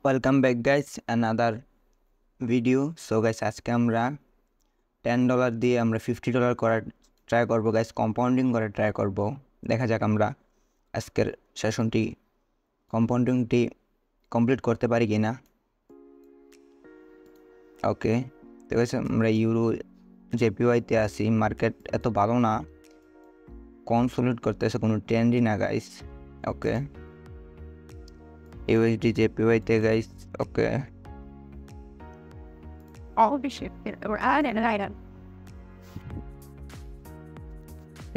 Welcome back guys another video. So guys আজকে আমরা $10 দিয়ে আমরা $50 করার ট্রাই করব গাইস, কম্পাউন্ডিং করার ট্রাই করব। দেখা যাক আমরা আজকের সেশনটি কম্পাউন্ডিংটি কমপ্লিট করতে পারি কিনা। ওকে, তো গাইস আমরা ইউরো জেপিওয়াইতে আসি। মার্কেট এত ভালো না, কনসোলিড করতেছে, কোনো ট্রেন্ডই না গাইস। ওকে, ইউএসডি জেপিওয়াইতে guys. Okay, all the shit or add an item.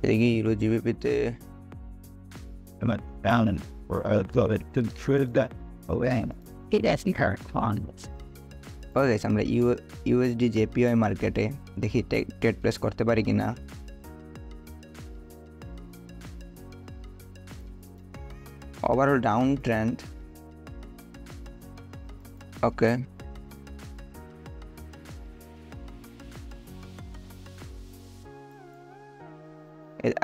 এদিকে ইউরো জিবিপিতে balance or it to prove that it has the current funds. Okay guys, আমরা ইউএসডি জেপিওয়াই মার্কেটে দেখি ট্রেড প্লেস করতে পারি কিনা। Overall down trend. Okay,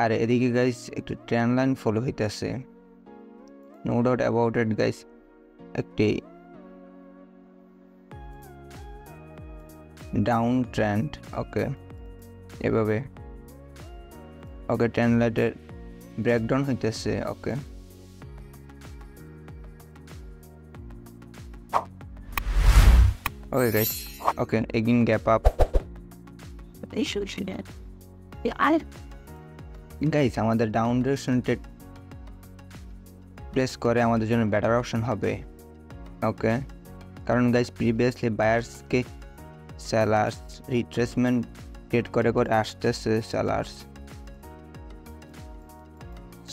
আর এদিকে guys একটু ট্রেন্ড লাইন ফলো হইতেছে, no doubt about it guys. একটি ডাউন ট্রেন্ড। ওকে, এভাবে ওকে ট্রেন্ড লাইনের ব্রেকডাউন হইতেছে। Okay, okay guys. Okay, again gap up. They should it. The item. Guys আমাদের down direction trade place করে আমাদের জন্য better option হবে। ওকে, কারণ guys previously বায়ার্সকে sellers retracement trade করে আসতেছে সেলার্স।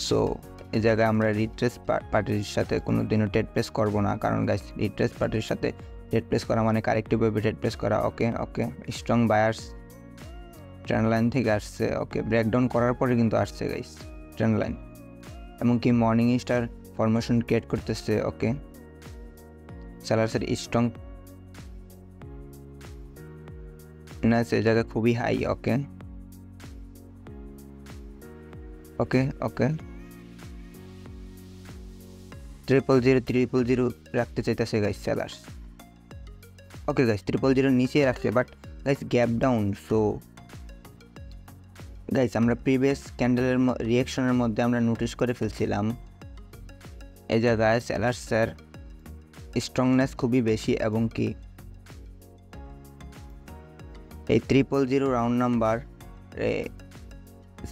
সো এই জায়গায় আমরা রিট্রেস পার্টির সাথে কোনো দিনও ট্রেড প্লেস করবো না, কারণ গাইস রিট্রেস পার্টির সাথে ট্রেড প্লেস করা মানে কারেক্টিভভাবে ট্রেড প্লেস করা। ওকে ওকে, স্ট্রং বায়ার্স ট্রেন্ড লাইন থেকে আসছে। ওকে, ব্রেকডাউন করার পরে কিন্তু আসছে গাইস ট্রেন্ড লাইন, এমনকি মর্নিং স্টার ফরমেশন ক্রিয়েট করতেছে। ওকে, সেলার্সের স্ট্রং না সে জায়গা খুবই হাই। ওকে ওকে ওকে, 000 রাখতে চাইতেছে গাইস সেলার্স। ওকে গাইস, 000 নিচে রাখছে, but guys gap down. So guys আমরা প্রিভিয়াস ক্যান্ডেলের রিয়াকশনের মধ্যে আমরা নোটিস করে ফেলছিলাম এই জায়গায় সেলার্সের স্ট্রংনেস খুবই বেশি, এবং কি এই 000 রাউন্ড নাম্বার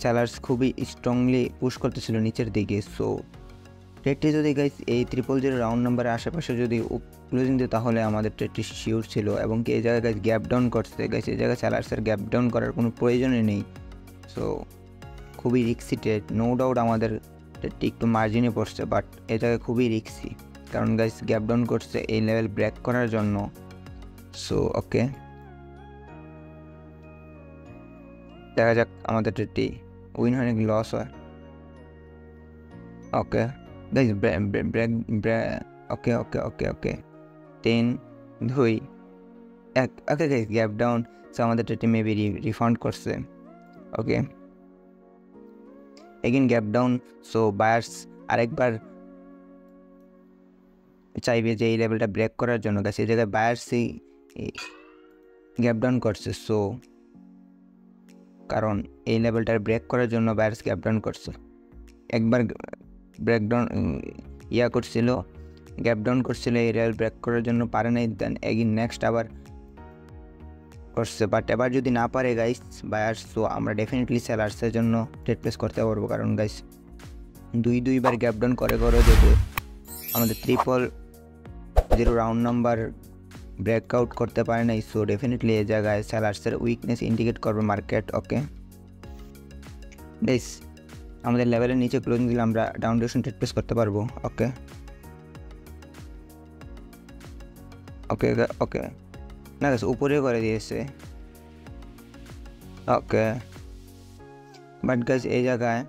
সেলার্স খুবই স্ট্রংলি পুশ করতেছিল নিচের দিকে। সো ট্রেডটি যদি গাইস এই 000 রাউন্ড নাম্বারের আশেপাশে যদি ক্লোজিং দিত তাহলে আমাদের ট্রেডটি শিওর ছিল, এবং কি এই জায়গায় গাইস গ্যাপ ডাউন করছে। গাইস এই জায়গায় সেলার্সের গ্যাপ ডাউন করার কোনো প্রয়োজনই নেই। সো খুবই রিক্সি ট্রেড, নো ডাউট আমাদের ট্রেডটি একটু মার্জিনে পড়ছে, বাট এই জায়গায় খুবই রিক্সি, কারণ গাইস গ্যাপ ডাউন করছে এই লেভেল ব্রেক করার জন্য। সো ওকে, দেখা যাক আমাদের ট্রেডটি উইন হয় নাকি লস হয়। Okay guys, break okay okay okay okay 10 2 1। Okay guys, gap down. So আমাদের ট্রেডটি মেবি রিফান্ড করছে। Okay, again gap down. So buyers আরেকবার চাইবে যে এই লেভেলটা ব্রেক করার জন্য। গাইস এই জায়গায় বায়ার্সই গ্যাপ ডাউন করছে। সো কারণ এই লেভেলটা ব্রেক করার জন্য বায়ার্স গ্যাপ ডাউন করছে। একবার ব্রেকডাউন করছিল, গ্যাপ ডাউন করছিল এই লেভেল ব্রেক করার জন্য, পারে নাই। দেন এগেইন নেক্সট আবার করছে, বাট এবার যদি না পারে গাইস বায়ার্স, সো আমরা ডেফিনেটলি সেলার্সের জন্য ট্রেড প্লেস করতে পারবো, কারণ গাইস দুইবার গ্যাপ ডাউন করে যদি আমাদের 000 রাউন্ড নাম্বার ব্রেকআউট করতে পারে নাই। সো ডেফিনেটলি এই জায়গায় সেলার্সের উইকনেস ইন্ডিকেট করবে মার্কেট। ওকে গাইস, আমাদের লেভেলের নিচে ক্লোজিং দিলে আমরা ডাউন ডিরেকশন ট্রেড প্লেস করতে পারবো। ওকে ওকে ওকে, না গাইস উপরে করে দিয়েছে। ওকে, বাট গাইস এই জায়গায়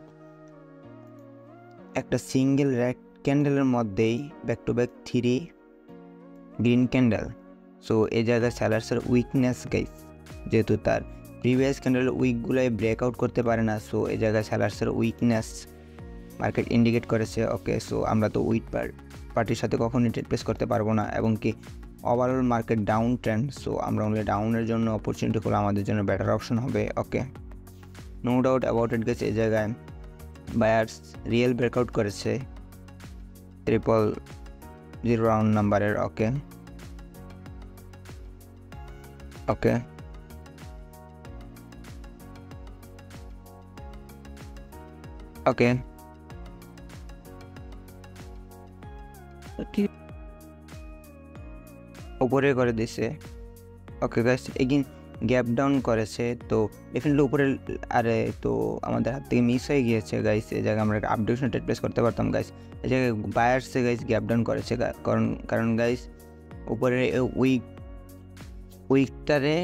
একটা সিঙ্গেল রেড ক্যান্ডেলের মধ্যেই back to back 3 green candle. So এই জায়গায় সেলার্সের উইকনেস গাইস, যেহেতু তার প্রিভিয়াস ক্যান্ডেলের উইকগুলোই ব্রেকআউট করতে পারে না। সো এই জায়গায় সেলার্সের উইকনেস মার্কেট ইন্ডিকেট করেছে। ওকে, সো আমরা তো পার্টির সাথে কখনোই ট্রেড প্লেস করতে পারবো না, এবং কি overall market down trend, so আমরা অনলি ডাউনের জন্য অপরচুনিটি হলো আমাদের জন্য বেটার অপশন হবে। ওকে, নো ডাউট অ্যাবাউট ইট গেছে, এই জায়গায় বায়ার্স রিয়েল ব্রেকআউট করেছে 000 রাউন্ড নাম্বারের। ওকে ওকে ওকে উপরে করে দিছে। ওকে গাইস, এগিন গ্যাপ ডাউন করেছে, তো ডেফিনেটলি উপরে, আরে তো আমাদের হাত থেকে মিস হয়ে গিয়েছে গাইস। এই জায়গায় আমরা আপডেশন ট্রেড প্লেস করতে পারতাম গাইস। এই জায়গায় বায়ার্সে গাইস গ্যাপ ডাউন করেছে, কারণ গাইস উপরে উইকটারে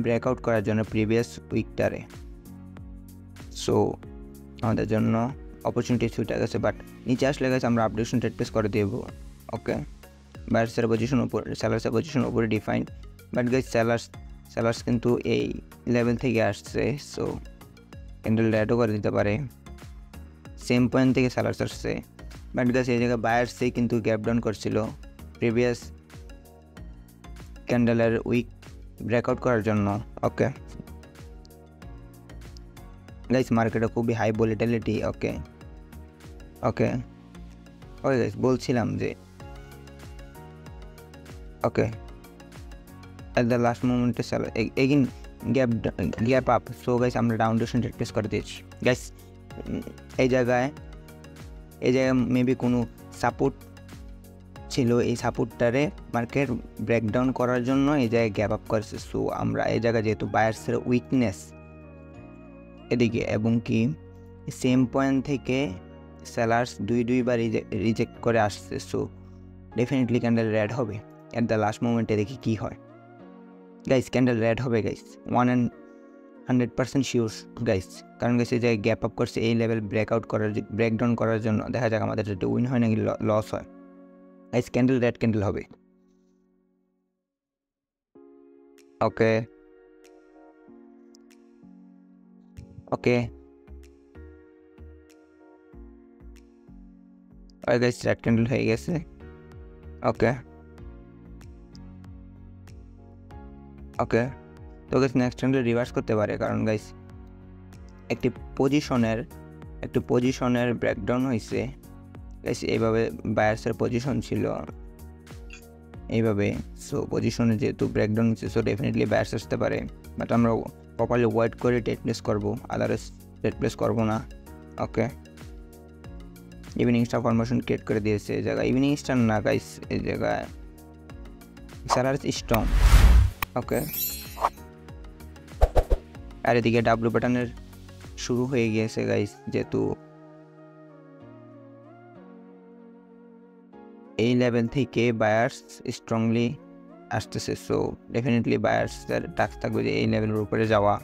ব্রেকআউট করার জন্য, প্রিভিয়াস উইকটারে, সো আমাদের জন্য অপরচুনিটি ছুটে গেছে, বাট নিচে আসলে গেছে আমরা আপডেশন ট্রেড প্লেস করে দেব। ওকে, বায়ার্সের পজিশন উপরে, সেলার্সের পজিশন উপরে ডিফাইন্ড, বাট গাইস সেলার্স কিন্তু এই লেভেল থেকে আসছে, সো ক্যান্ডেল রেডও করে দিতে পারে। সেম পয়েন্ট থেকে সেলার্স আসছে, বাট গাইস এই জায়গায় বায়ার্সেই কিন্তু গ্যাপ ডাউন করছিল প্রিভিয়াস ক্যান্ডেলের উইক ব্রেকআউট করার জন্য। ওকে গাইস, মার্কেটে খুবই হাই ভলিটিলিটি। ওকে ওকে ওকে গাইস, বলছিলাম যে ওকে at the last moment again gap up, so guys আমরা ডাউন ডিরেকশন ট্রেড প্লেস করে দিয়েছি গাইস। এই জায়গায় মেবি কোনো সাপোর্ট ছিল, এই সাপোর্টটারে মার্কেট ব্রেকডাউন করার জন্য এই জায়গায় গ্যাপ আপ করেছে। সো আমরা এই জায়গায় যেহেতু বায়ার্সের উইকনেস এদিকে, এবং কি সেম পয়েন্ট থেকে সেলার্স দুইবার রিজেক্ট করে আসছে, সো ডেফিনেটলি ক্যান্ডেল রেড হবে অ্যাট দ্য লাস্ট মোমেন্টে। দেখি কী হয় গাইস, ক্যান্ডেল রেড হবে গাইস, 100% শিওর গাইস, কারণ গাইস এই জায়গায় গ্যাপ আপ করছে এই লেভেল ব্রেকডাউন করার জন্য। দেখা যাক আমাদের যদি উইন হয় নাকি লস হয়। গাইস ক্যান্ডেল রেড ক্যান্ডেল হবে। ওকে ওকে গাইস, রেড ক্যান্ডেল হয়ে গেছে। ওকে ওকে তো গাইস নেক্সট ক্যান্ডেল রিভার্স করতে পারে, কারণ গাইস একটি পজিশনের ব্রেকডাউন হয়েছে গাইস। এইভাবে বায়ার্সের পজিশন ছিল এইভাবে, সো পজিশনে যেহেতু ব্রেকডাউন হচ্ছে, সো ডেফিনেটলি বায়ার্স আসতে পারে, বাট আমরা প্রপারলি ওয়েট করে ট্রেড প্লেস করবো, আদারওয়াইজ ট্রেড প্লেস করবো না। ওকে, ইভিনিং স্টার ফরমেশন ক্রিয়েট করে দিয়েছে এই জায়গায়, ইভিনিং স্টার না গাইস, এই জায়গায় সেলার্স স্ট্রং। ওকে, আর এদিকে ডাব্লিউ প্যাটার্নের শুরু হয়ে গিয়েছে গাইস, যেহেতু এই লেভেল থেকে বায়ার্স স্ট্রংলি আসতেছে, সো ডেফিনেটলি বায়ার্সের টাস্ক থাকবে যে এই লেভেলের উপরে যাওয়া।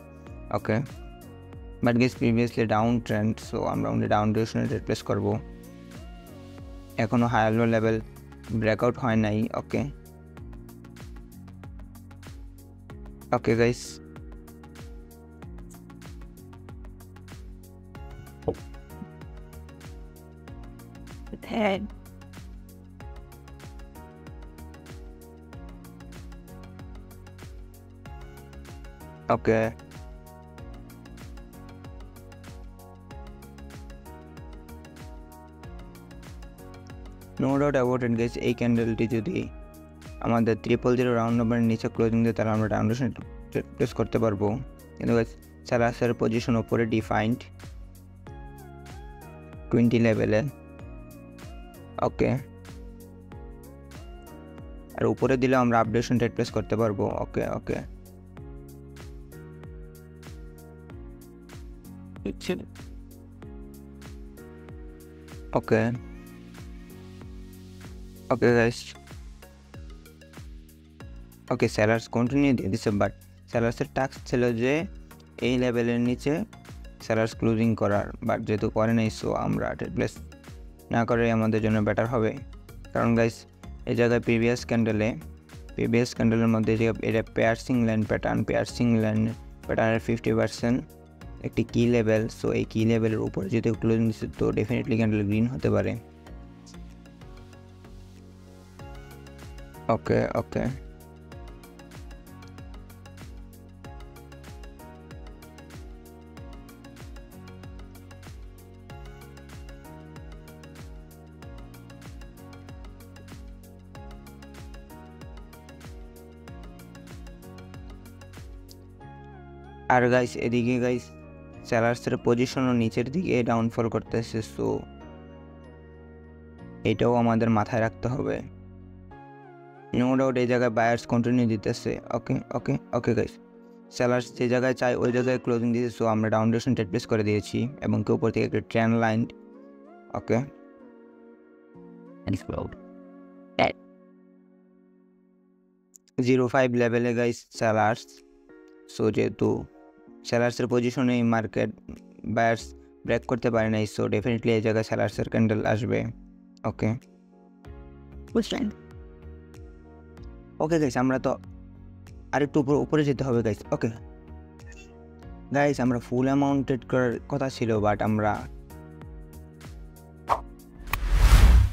Okay, but guys previously down trend, so আমরা অনলি ডাউন ডিরেকশনে ট্রেড প্লেস করবো, এখনও হায়ার লো লেভেল ব্রেকআউট হয় নাই। Okay okay guys, head. Okay no doubt about it guys, এই ক্যান্ডেলটি যদি আমাদের 000 রাউন্ড নাম্বারের নিচে ক্লোজিং দিয়ে, তাহলে আমরা ডাউন ডিরেকশন প্লেস করতে পারবো। কিন্তু গাইস সেলার্সের পজিশন উপরে ডিফাইন্ড 20 লেভেলে। ওকে, আর উপরে দিলে আমরা আপডেশন ট্রেড প্লেস করতে পারবো। ওকে ওকে ওকে ওকে গাইস, ওকে সেলার্স কন্টিনিউ দিয়ে দিচ্ছে, বাট সেলার্সের টাস্ক ছিল যে এই লেভেলের নিচে সেলার্স ক্লোজিং করার, বাট যেহেতু করে নাই, সো আমরা ট্রেড প্লেস না করে আমাদের জন্য বেটার হবে। কারণ গাইস এই জায়গায় প্রিভিয়াস ক্যান্ডেলের মধ্যে যে এটা পেয়ার্সিং লাইন প্যাটার্নের 50% একটি কি লেভেল, সো এই কি লেভেলের উপরে যদি ক্লোজিং দিচ্ছে, তো ডেফিনেটলি ক্যান্ডেল গ্রিন হতে পারে। ওকে ওকে আর গাইস এদিকে গাইস সেলার্সের পজিশনও নিচের দিকে ডাউনফল করতেছে, সো এটাও আমাদের মাথায় রাখতে হবে। নো ডাউট এই জায়গায় বায়ার্স কন্টিনিউ দিতেছে। ওকে ওকে ওকে গাইস, সেলার্স যে জায়গায় চাই ওই জায়গায় ক্লোজিং দিয়েছে, সো আমরা ডাউন ডিরেকশন ট্রেড প্লেস করে দিয়েছি এবং কি উপর থেকে একটা ট্রেন্ড লাইন। ওকে 0.5 লেভেলে গাইস সেলার্স, সো যেহেতু সেলার্সের পজিশনে মার্কেট বায়ার্স ব্রেক করতে পারে নাই, সো ডেফিনেটলি এই জায়গায় সেলার্সের ক্যান্ডেল আসবে। ওকে ওকে গাইস, আমরা তো আরেকটু উপরে যেতে হবে গাইস। ওকে গাইস, আমরা ফুল অ্যামাউন্ট ট্রেড করার কথা ছিল, বাট আমরা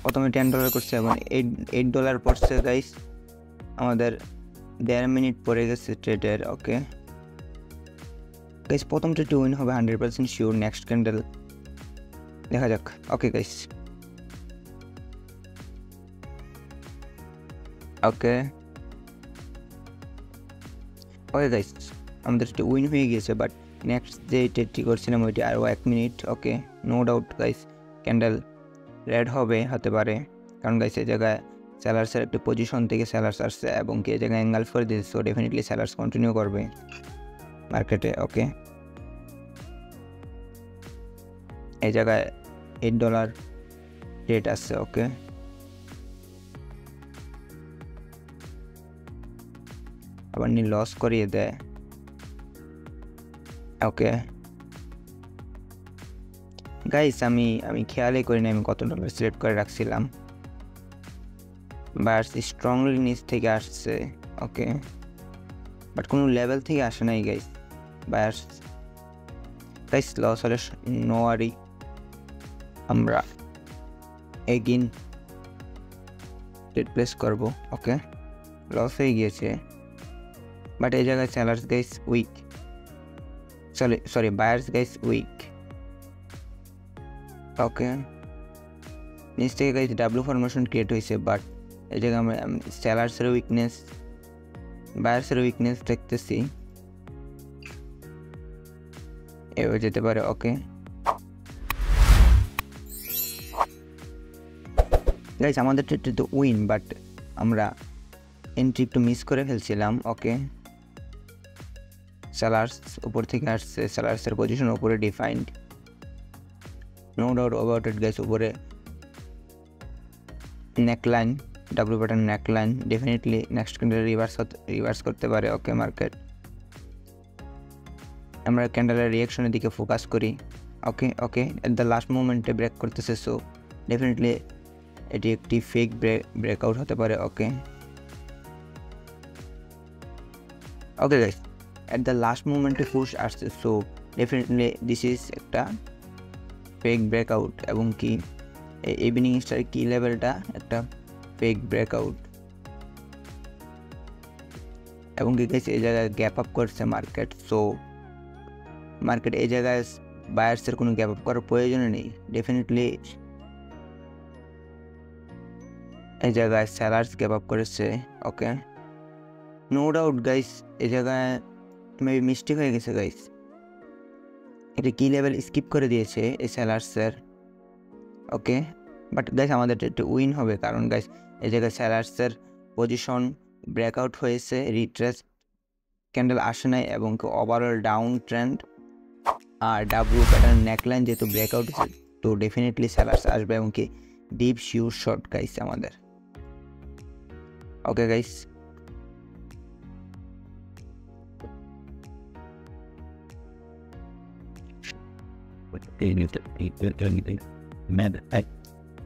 প্রথমে $10 করছে এবং $8 পড়ছে গাইস। আমাদের 1.5 মিনিট পরে গেছে ট্রেডের। ওকে গাইস, প্রথম ট্রেডটি উইন হবে 100% শিওর। নেক্সট ক্যান্ডেল দেখা যাক। ওকে গাইস ওকে ওকে গাইস, আমাদের ট্রেডটি উইন হয়ে গিয়েছে, বাট নেক্সট যে ট্রেডটি করছিলাম ওইটি আরও 1 minute. Okay no doubt guys candle red হতে পারে, কারণ গাইস এই জায়গায় সেলার্সের একটি পজিশন থেকে সেলার্স আসছে এবং কি এই জায়গায় অ্যাঙ্গেল করে দিয়েছে, সো ডেফিনেটলি সেলার্স কন্টিনিউ করবে মার্কেটে। ওকে এই জায়গায় $8 রেট আসছে। ওকে আবার লস করিয়ে দেয়। ওকে গাইস, আমি খেয়ালই করি না আমি কত ডলার সিলেক্ট করে রাখছিলাম। বায়ার্স স্ট্রংলি নিচ থেকে আসছে। ওকে বাট কোনো লেভেল থেকে আসে নাই গাইস বায়ার্স। গাইস লস হলে নো ওয়ারি, আমরা এগিন ট্রেড প্লেস করবো। ওকে লস হয়ে গিয়েছে, বাট এই জায়গায় sellers guys weak, sorry buyers guys weak. Okay নিচ থেকে গাইস ডাব্লিউ ফরমেশন ক্রিয়েট হয়েছে, বাট এই জায়গায় আমরা সেলার্সের উইকনেস বায়ার্সের উইকনেস দেখতেছি, এভাবে যেতে পারে। ওকে গাইস, আমাদের ট্রেডটি তো উইন, বাট আমরা এন্ট্রি একটু মিস করে ফেলছিলাম। ওকে সেলার্স উপর থেকে আসছে, সেলার্সের পজিশন উপরে defined, no doubt about it guys. উপরে neckline, W pattern neckline, definitely next candle reverse করতে পারে। ওকে মার্কেট আমরা ক্যান্ডেলের রিয়াকশনের দিকে ফোকাস করি। Okay okay at the last মোমেন্টে ব্রেক করতেছে, সো ডেফিনেটলি এটি একটি ফেক ব্রেকআউট হতে পারে। Okay okay guys, at the last মোমেন্টে পুশ আসছে, সো ডেফিনেটলি দিস ইজ একটা ফেক ব্রেকআউট এবং কি ইভিনিং স্টার কি লেভেলটা একটা ফেক ব্রেকআউট এবং কি গাইস এই জায়গায় গ্যাপ আপ করছে মার্কেট, সো মার্কেট এই জায়গায় বায়ার্সের কোনো গ্যাপ আপ করার প্রয়োজন নেই। ডেফিনেটলি এই জায়গায় সেলার্স গ্যাপ আপ করেছে। ওকে নো ডাউট গাইস, এই জায়গায় মেবি মিস্টেক হয়ে গেছে গাইস, এটা কি লেভেল স্কিপ করে দিয়েছে এই সেলার্সের। ওকে বাট গাইস আমাদের একটু উইন হবে, কারণ গাইস এই জায়গায় সেলার্সের পজিশন ব্রেকআউট হয়েছে, রিট্রেস ক্যান্ডেল আসে নাই এবং ওভারঅল ডাউন ট্রেন্ড, আর ডাব্লিউ প্যাটার্ন নেকলাইন যেহেতু ব্রেকআউট হয়েছে, তো ডেফিনেটলি সেলার্স আসবে এবং কি ডিপ শিওর শর্ট গাইস আমাদের। ওকে গাইস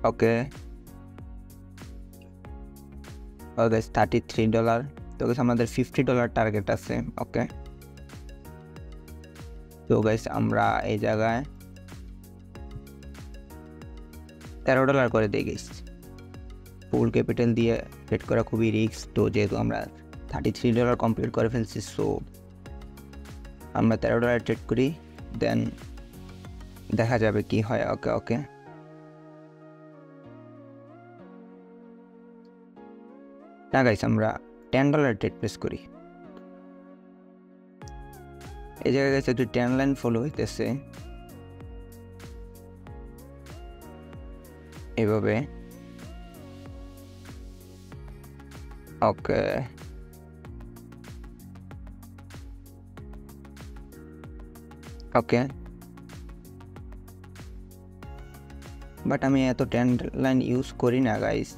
ওকে গাইস $33, তো গাইস আমাদের $50 টার্গেট আছে। ওকে তো গাইস আমরা এই জায়গায় $13 করে দিই গাইস, ফুল ক্যাপিটাল দিয়ে ট্রেড করা খুবই রিস্ক। তো যেহেতু আমরা $33 কমপ্লিট করে ফেলছি, সো আমরা $13 ট্রেড করি, দেন দেখা যাবে কি হয়। ওকে ওকে, না গাইস আমরা $10 ট্রেড প্লেস করি। এই জায়গায় গেছে একটু 10 লাইন ফলো হইতেছে এভাবে। ওকে ওকে, বাট আমি এত 10 লাইন ইউজ করি না গাইস।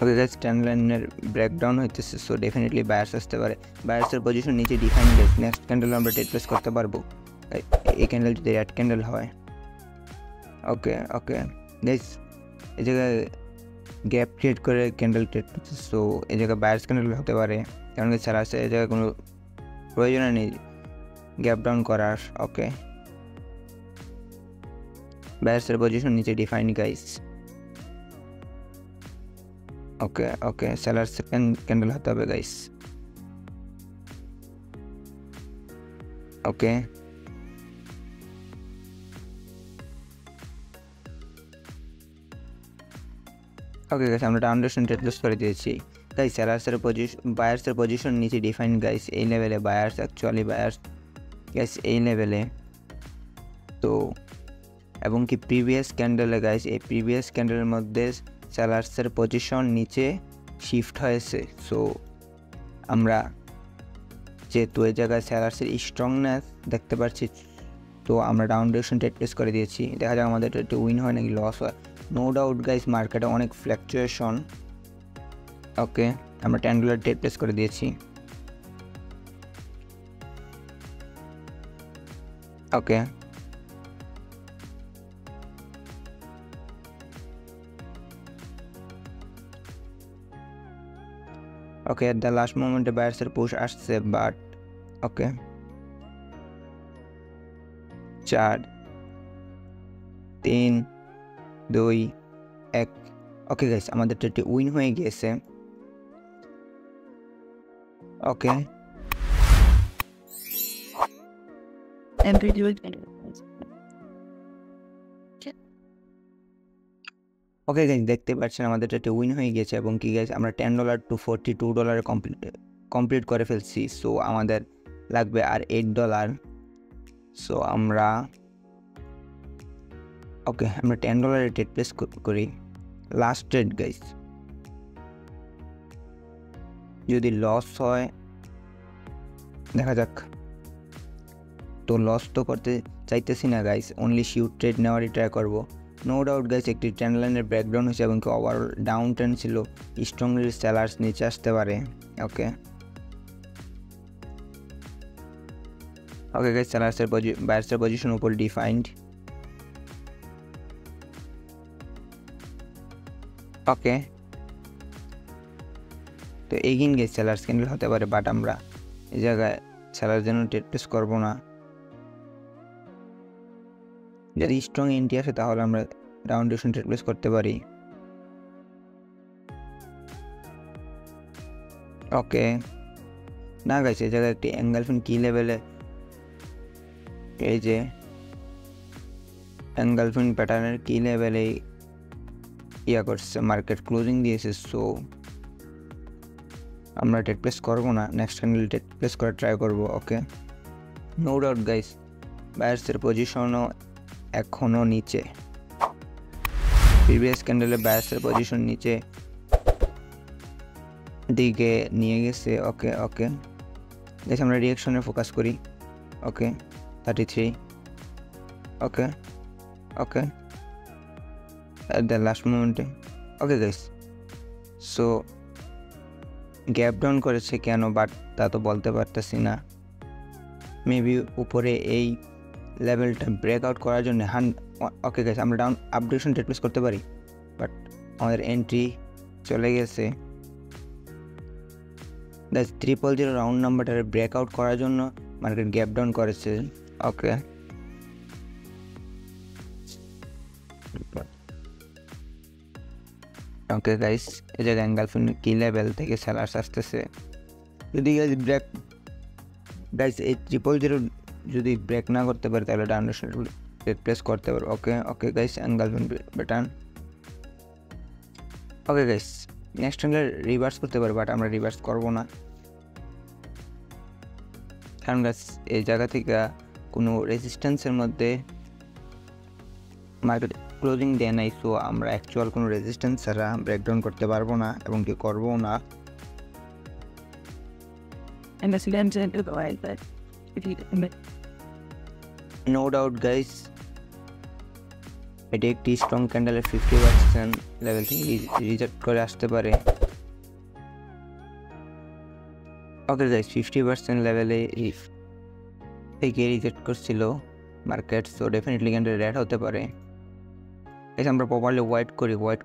ওকে গাইস, 10 লাইনের ব্রেকডাউন হইতেছে, সো ডেফিনেটলি বায়ার্স আসতে পারে। বায়ার্সের পজিশন নিচে ডিফাইন গাইস। নেক্সট ক্যান্ডেল আমরা ট্রেড প্লেস করতে পারবো। এই ক্যান্ডেল যদি রেড ক্যান্ডেল হয়। ওকে ওকে গাইস, এই জায়গায় গ্যাপ ক্রিয়েট করে ক্যান্ডেল ট্রেড করছে, সো এই জায়গায় বায়ার্স ক্যান্ডেল হতে পারে, কারণ ছাড়া আসছে এই জায়গায় কোনো প্রয়োজন নেই গ্যাপ ডাউন করার। ওকে, বায়ার্সের পজিশন নিচে ডিফাইন গাইস। ওকে ওকে, সেলার সেকেন্ড ক্যান্ডেল হতে হবে গাইস। ওকে ওকে গাইস, আমরা ডাউনডাউন ট্রেড প্লেস করে দিয়েছি গাইস। সেলার্সের পজিশন, বায়ার্সের পজিশন নিচে ডিফাইন গাইস। এই লেভেলে বায়ার্স, অ্যাকচুয়ালি বায়ার্স গাইস এই লেভেলে। তো এবং কি প্রিভিয়াস ক্যান্ডেলে গাইস, এই প্রিভিয়াস ক্যান্ডেলের মধ্যে সেলার্সের পজিশন নিচে শিফট হয়েছে। সো আমরা যেহেতু এই জায়গায় সেলার্সের স্ট্রংনেস দেখতে পাচ্ছি, তো আমরা ডাউনডাউন ট্রেড প্লেস করে দিয়েছি। দেখা যাক আমাদের একটু উইন হয় নাকি লস হয়। নো ডাউট গাইস, মার্কেটে অনেক ফ্ল্যাকচুয়েশন। ওকে, আমরা $10 ট্রেড প্লেস করে দিয়েছি। ওকে ওকে, এট দ্য লাস্ট মোমেন্টে বায়ার্সের পুশ আসছে, বাট ওকে 4 3 2 1। ওকে গাইস, আমাদের ট্রেডটি উইন হয়ে গিয়েছে। ওকে Every dual ওকে গাইস, দেখতে পাচ্ছেন আমাদের ট্রেডটি উইন হয়ে গেছে, এবং কি গাইস আমরা $10 to $42 কমপ্লিট করে ফেলছি। সো আমাদের লাগবে আর $8। সো আমরা ওকে, আমরা $10 ট্রেড প্লেস করি। লাস্ট ট্রেড গাইস, যদি লস হয় দেখা যাক। তো লস তো করতে চাইতেছি না গাইস, অনলি শিউট ট্রেড নেওয়ারই ট্রাই করবো। নো ডাউট গাইস, একটি 10 লাইনের ব্রেকডাউন হয়েছে এবং ওভারঅল ডাউন ট্রেন্ড ছিল। স্ট্রংলি সেলার্স নিচে আসতে পারে। ওকে ওকে গাইস, সেলার্সের বায়ার্সের পজিশন উপর ডিফাইন্ড। ওকে, তো এগিন গাইস সেলার্স ক্যান্ডেল হতে পারে, বাট আমরা এই জায়গায় সেলার জন্য ট্রেড প্লেস করবো না। যদি স্ট্রং এন্ট্রি আসে তাহলে আমরা ডাউনডাউন ট্রেড প্লেস করতে পারি। ওকে, না গাইস, এই জায়গায় একটি এঙ্গেলফিন কি লেভেলে, এই যে এঙ্গেলফিন প্যাটার্নের কি লেভেলে ইয়া করছে, মার্কেট ক্লোজিং দিয়েছে। সো আমরা ট্রেড প্লেস করবো না, নেক্সট ক্যান্ডেল ট্রেড প্লেস করে ট্রাই করবো। ওকে, নো ডাউট গাইস, বায়ার্সের পজিশনও এখনও নিচে। প্রিভিয়াস ক্যান্ডেলে বায়ার্সের পজিশন নিচে দিকে নিয়ে গেছে। ওকে ওকে গাইস, আমরা রিঅ্যাকশনে ফোকাস করি। ওকে 33। ওকে ওকে, at the last moment. Okay guys, so gap down করেছে কেন, বাট তা তো বলতে পারতেছি না। মেবি উপরে এই লেভেলটা ব্রেকআউট করার জন্য ওকে গাইস, আমরা ডাউন আপডেশন ট্রেড প্লেস করতে পারি, বাট আমাদের এন্ট্রি চলে গেছে। দ্যাট 000 রাউন্ড নাম্বারটারে ব্রেকআউট করার জন্য মার্কেট গ্যাপ ডাউন করেছে। ওকে ওকে গাইস, এই জায়গায় এঙ্গালফিন কি লেভেল থেকে সেলার্স আসতেছে। যদি ব্রেক গাইস এই 000 যদি ব্রেক না করতে পারে তাহলে ডাউনেশন রিপ্লেস করতে পারবে। Okay okay guys, engulfing pattern. Okay guys, next হলে রিভার্স করতে পারে, বাট আমরা রিভার্স করব না, কারণ গাইস এই জায়গা থেকে কোনো রেজিস্ট্যান্সের মধ্যে মার্কেট ক্লোজিং দেয় নাই, সো আমরা অ্যাকচুয়াল কোনো রেজিস্ট্যান্স ছাড়া ব্রেকডাউন করতে পারবো না এবং কি করবো না। And the students into the wild that if you no doubt guys, এটি একটি স্ট্রং ক্যান্ডেলের 50% লেভেল থেকে রিজেক্ট করে আসতে পারে। ওকে গাইস, 50% লেভেলে থেকে রিজেক্ট করছিল market, so definitely candle red হতে পারে। গাইস আমরা প্রপারলি ওয়েট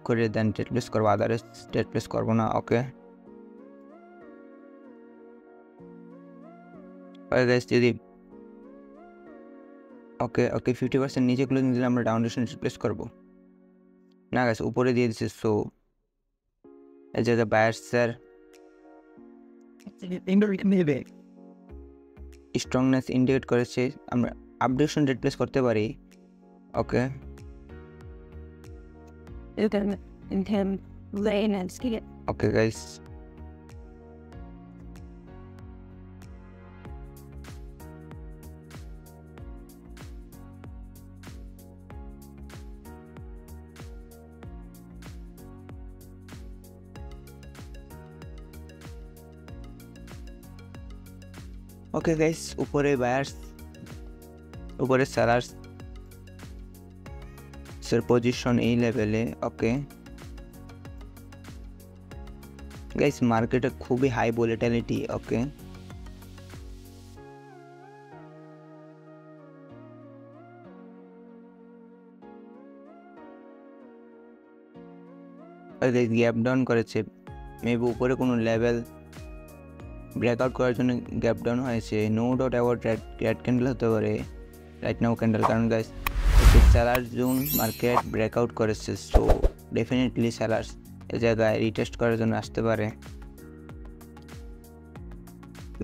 করে দেন ট্রেড প্লেস করবো, আদারওয়াইজ ট্রেড প্লেস করবো না। ওকে গাইস, যদি ওকে 50% নিচে ক্লোজিং দিলে আমরা ডাউন ডিরেকশন রিপ্লেস করবো না গাইস, উপরে দিয়ে দিচ্ছে। সো এই জায়গায় বায়ার্সের স্ট্রংনেস ইন্ডিকেট করেছে, আমরা আপডেশন রিপ্লেস করতে পারি। Okay you can in him lane and ski it. Okay guys, okay guys, উপরে বায়ার্স উপরে সেলার্স এর পজিশন এই লেভেলে। ওকে গাইস, মার্কেটে খুবই high volatility. Okay gap down করেছে, মেবি উপরে কোনো লেভেল ব্রেকআউট করার জন্য গ্যাপ ডাউন হয়েছে। No doubt about red candle হতে পারে, রাইট নাও ক্যান্ডেল, কারণ guys sellers zone market breakout করেছে, সো ডেফিনেটলি সেলার্স এই জায়গায় রিটেস্ট করার জন্য আসতে পারে।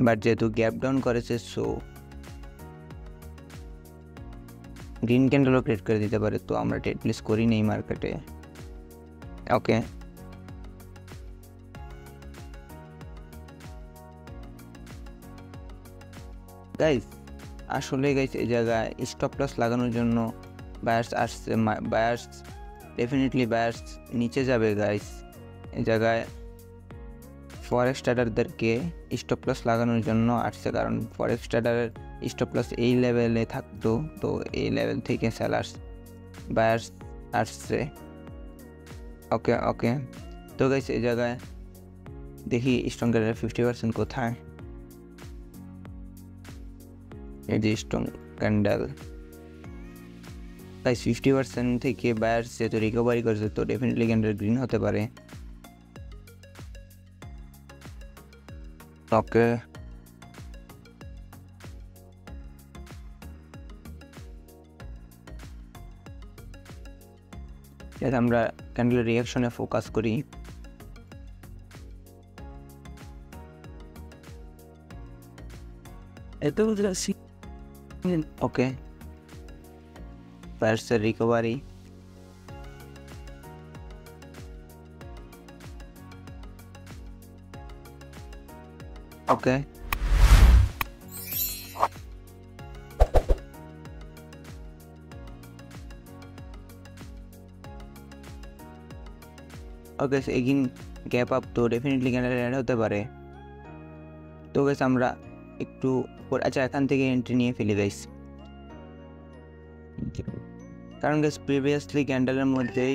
বাট যেহেতু গ্যাপ ডাউন করেছে, সো গ্রিন ক্যান্ডেলও ক্রিয়েট করে দিতে পারে, তো আমরা ট্রেড প্লেস করি নেই মার্কেটে। ওকে গাইস, আসলে গাইস এই জায়গায় স্টপ লস লাগানোর জন্য বায়ার্স আসছে, বায়ার্স ডেফিনেটলি বায়ার্স নিচে যাবে গাইস। এই জায়গায় ফরেক্স ট্রেডারদেরকে স্টপ লস লাগানোর জন্য আসছে, কারণ ফরেক্স ট্রেডারের স্টপ লস এই লেভেলে থাকতো, তো এই লেভেল থেকে সেলার্স বায়ার্স আসছে। ওকে ওকে, তো গাইস এই জায়গায় দেখি স্ট্রং ক্যান্ডেলের 50% কোথায়। এই যে স্ট্রং ক্যান্ডেল গাইস, 50% থেকে বায়ার্স যেহেতু রিকভারি করছে, তো ডেফিনেটলি ক্যান্ডেল গ্রিন হতে পারে। ওকে আমরা ক্যান্ডেলের রিয়াকশনে ফোকাস করি। It was a see. Okay বায়ার্সের recovery. Okay okay again gap up, তো ডেফিনেটলি ক্যান্ডেল অ্যাড হতে পারে। তো গাইস আমরা একটু আচ্ছা এখান থেকে এন্ট্রি নিয়ে ফেলি গাইস, কারণ গাইস প্রিভিয়াসলি ক্যান্ডেলের মধ্যেই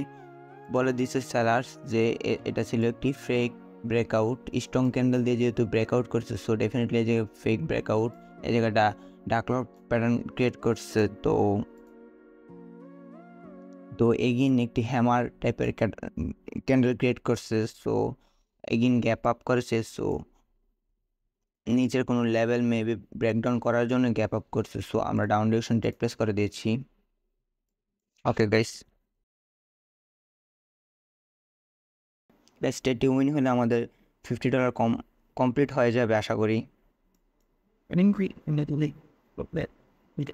বলে দিচ্ছে সেলার্স যে এটা ছিল একটি ফেক ব্রেকআউট। স্ট্রং ক্যান্ডেল দিয়ে যেহেতু ব্রেকআউট করছে, সো ডেফিনেটলি এই যে ফেক ব্রেকআউট, এই জায়গাটা ডার্ক প্যাটার্ন ক্রিয়েট করছে। তো এগিন একটি হ্যামার টাইপের ক্যান্ডেল ক্রিয়েট করছে, সো এগিন গ্যাপ আপ করেছে, সো নিচের কোনো লেভেল মেবি ব্রেকডাউন করার জন্য গ্যাপ আপ করছে, সো আমরা ডাউন ডিরেকশন ট্রেড প্লেস করে দিয়েছি। Okay guys. গাইস ট্রেডটি উইন হলে আমাদের $50 কমপ্লিট হয়ে যাবে আশা করি।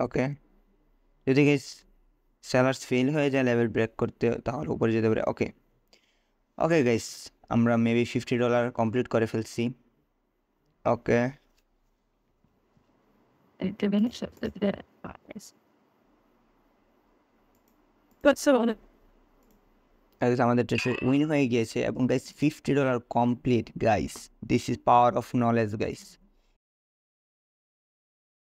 ওকে, যদি গাইস সেলার্স ফেল হয়ে যায় লেভেল ব্রেক করতে তাহলে উপরে যেতে পারে। ওকে ওকে গাইস, আমরা মেবি $50 কমপ্লিট করে ফেলছি। ওকে আমাদের ট্রেড উইন হয়ে গিয়েছে এবং guys $50 complete guys. This is power of knowledge guys.